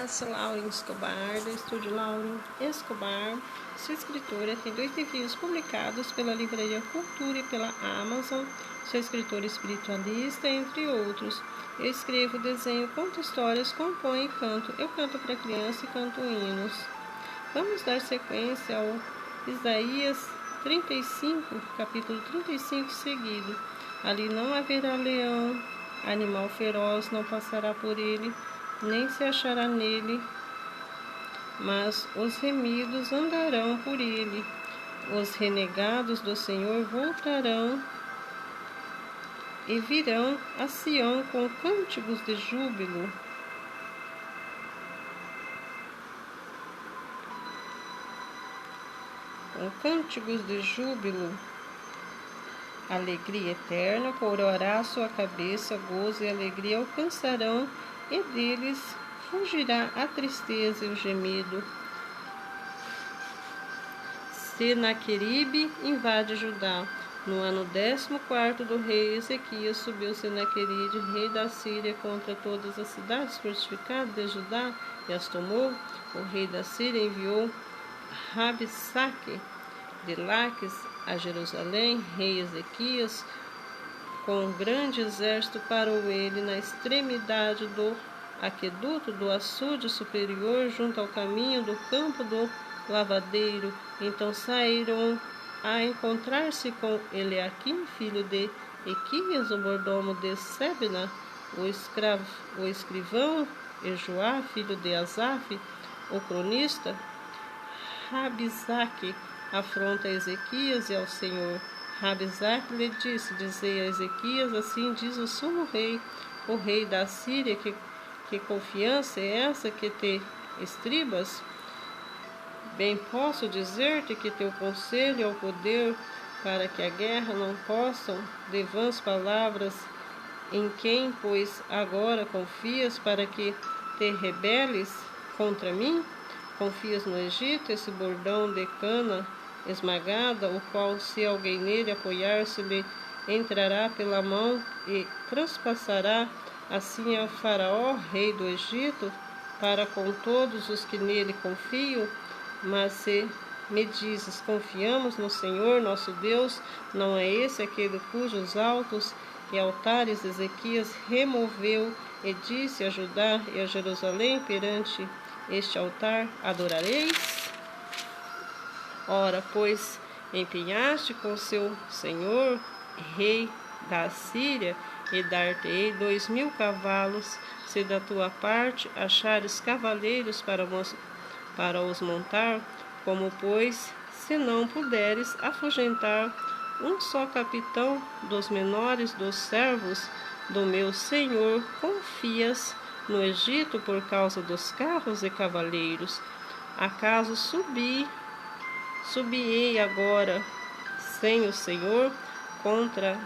Graça Lauren Escobar, do Estúdio Lauren Escobar. Sua escritora tem 2 livros publicados pela Livraria Cultura e pela Amazon. Sou escritora espiritualista, entre outros. Eu escrevo, desenho, conto histórias, componho e canto. Eu canto para criança e canto hinos. Vamos dar sequência ao Isaías 35, capítulo 35 seguido. Ali não haverá leão, animal feroz não passará por ele, nem se achará nele, mas os remidos andarão por ele. Os renegados do Senhor voltarão e virão a Sião com cânticos de júbilo. Com cânticos de júbilo, alegria eterna coroará sua cabeça, gozo e alegria alcançarão, e deles fugirá a tristeza e o gemido. Senaqueribe invade Judá. No ano 14º do rei Ezequias, subiu Senaqueribe, rei da Síria, contra todas as cidades fortificadas de Judá e as tomou. O rei da Síria enviou Rabsaque de Laques a Jerusalém. Rei Ezequias, com um grande exército, parou ele na extremidade do aqueduto do açude superior, junto ao caminho do campo do lavadeiro. Então saíram a encontrar-se com Eliaquim, filho de Equias, o mordomo de Sebna, o escrivão, e Joá, filho de Asaf, o cronista. Rabsaque afronta a Ezequias e ao Senhor. Rabsaque lhe disse: dizei a Ezequias, assim diz o sumo rei, o rei da Síria, que confiança é essa que te estribas? Bem posso dizer-te que teu conselho é o poder para que a guerra não possam de vãs palavras. Em quem, pois, agora confias para que te rebeles contra mim? Confias no Egito, esse bordão de cana esmagada, o qual, se alguém nele apoiar-se, lhe entrará pela mão e transpassará. Assim é o faraó, rei do Egito, para com todos os que nele confiam. Mas se me dizes: confiamos no Senhor nosso Deus, não é esse aquele cujos altos e altares Ezequias removeu, e disse a Judá e a Jerusalém: perante este altar adorareis? Ora, pois, empenhaste com seu senhor, rei da Síria, e dar-te-ei 2000 cavalos, se da tua parte achares cavaleiros para os montar. Como, pois, se não puderes afugentar um só capitão dos menores dos servos do meu senhor, confias no Egito por causa dos carros e cavaleiros? Acaso subiei agora sem o Senhor contra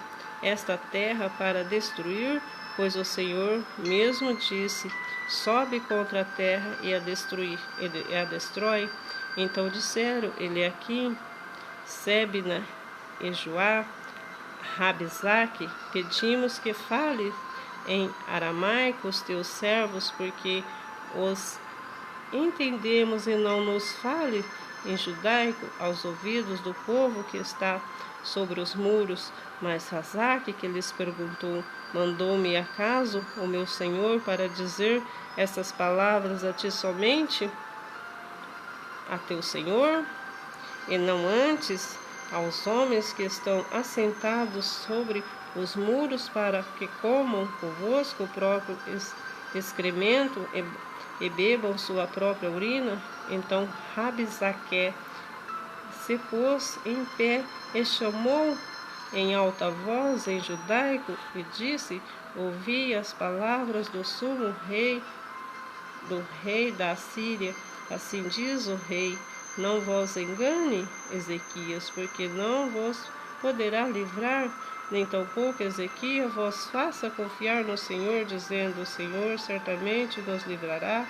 esta terra para destruir? Pois o Senhor mesmo disse: sobe contra a terra e a destrói. Então disseram Eliaquim, Sebna e Joá, Rabsaque: pedimos que fale em aramaico os teus servos, porque os entendemos, e não nos fale em judaico aos ouvidos do povo que está sobre os muros. Mas Rabsaque, que lhes perguntou: mandou-me acaso o meu senhor para dizer essas palavras a ti somente, a teu senhor, e não antes aos homens que estão assentados sobre os muros, para que comam convosco o próprio excremento e bebam sua própria urina? Então Rabsaque se pôs em pé e chamou em alta voz em judaico e disse: ouvi as palavras do sumo rei, do rei da Síria. Assim diz o rei: não vos engane, Ezequias, porque não vos poderá livrar, nem tampouco Ezequias vos faça confiar no Senhor, dizendo: o Senhor certamente nos livrará.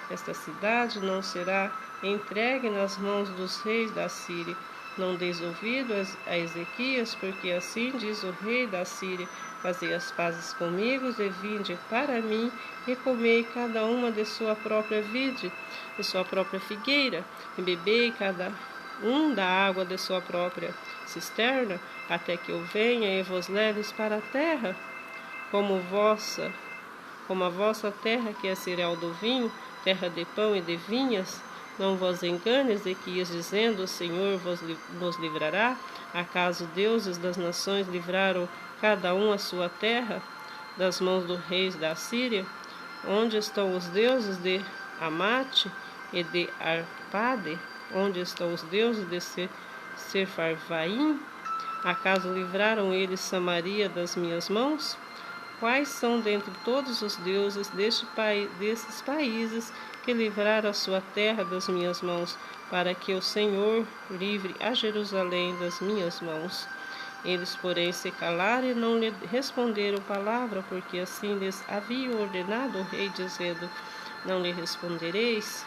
Esta cidade não será entregue nas mãos dos reis da Síria. não deis ouvido a Ezequias, porque assim diz o rei da Síria: fazei as pazes comigo, e vinde para mim, e comei cada uma de sua própria vide, de sua própria figueira, e bebei cada da água de sua própria cisterna, até que eu venha e vos leves para a terra, como a vossa terra, que é cereal do vinho, terra de pão e de vinhas. Não vos engane, Ezequias, dizendo: o Senhor nos livrará. Acaso deuses das nações livraram cada um a sua terra das mãos dos reis da Síria? Onde estão os deuses de Amate e de Arpade? Onde estão os deuses de Sefarvaim? Acaso livraram eles Samaria das minhas mãos? Quais são dentre todos os deuses desses países que livraram a sua terra das minhas mãos, para que o Senhor livre a Jerusalém das minhas mãos? Eles, porém, se calaram e não lhe responderam palavra, porque assim lhes havia ordenado o rei, dizendo: não lhe respondereis.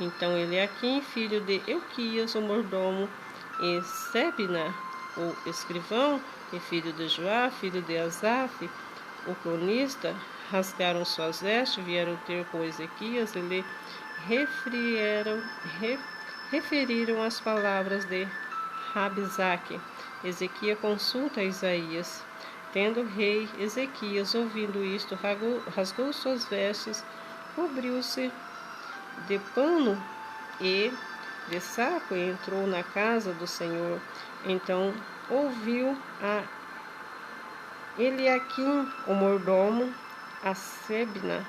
Então Eliaquim, filho de Euquias, o mordomo, e Sebna, o escrivão, e filho de Joá, filho de Asaf, o cronista, rasgaram suas vestes, vieram ter com Ezequias e lhe referiram as palavras de Rabsaque. Ezequias consulta Isaías. Tendo o rei Ezequias ouvido isto, rasgou suas vestes, cobriu-se de pano e de saco e entrou na casa do Senhor. Então ouviu a Eliaquim, o mordomo, a Sebna,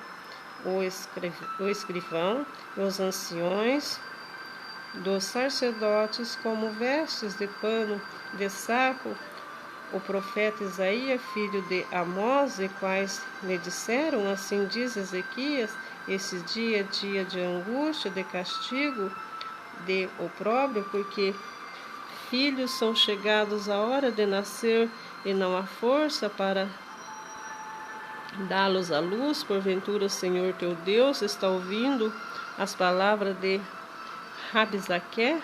o escrivão, e os anciões dos sacerdotes, como vestes de pano de saco, o profeta Isaías, filho de Amós, e quais lhe disseram: assim diz Ezequias, esse dia é dia de angústia, de castigo, de opróbrio, porque filhos são chegados à hora de nascer, e não há força para dá-los à luz. Porventura o Senhor teu Deus está ouvindo as palavras de Rabsaque?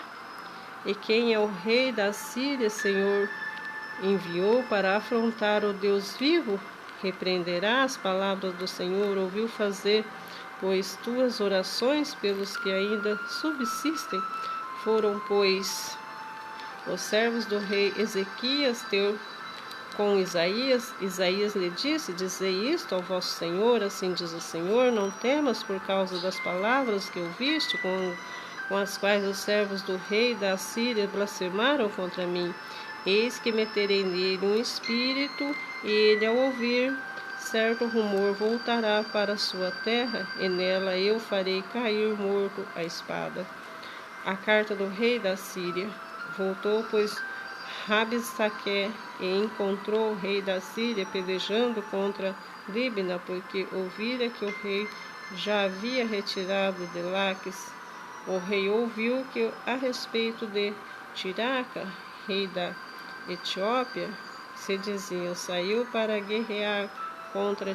E quem é o rei da Síria, Senhor, enviou para afrontar o Deus vivo? Repreenderá as palavras do Senhor, ouviu fazer, pois tuas orações pelos que ainda subsistem. Foram, pois, os servos do rei Ezequias ter com Isaías. Isaías lhe disse: dizei isto ao vosso Senhor, assim diz o Senhor: não temas por causa das palavras que ouviste, com as quais os servos do rei da Síria blasfemaram contra mim. Eis que meterei nele um espírito, e ele, ao ouvir certo rumor, voltará para a sua terra, e nela eu farei cair morto a espada. A carta do rei da Síria. Voltou, pois, Rabsaque e encontrou o rei da Síria pelejando contra Libna, porque ouvira que o rei já havia retirado de Laques. O rei ouviu que a respeito de Tiraca, rei da Etiópia, se dizia: saiu para guerrear contra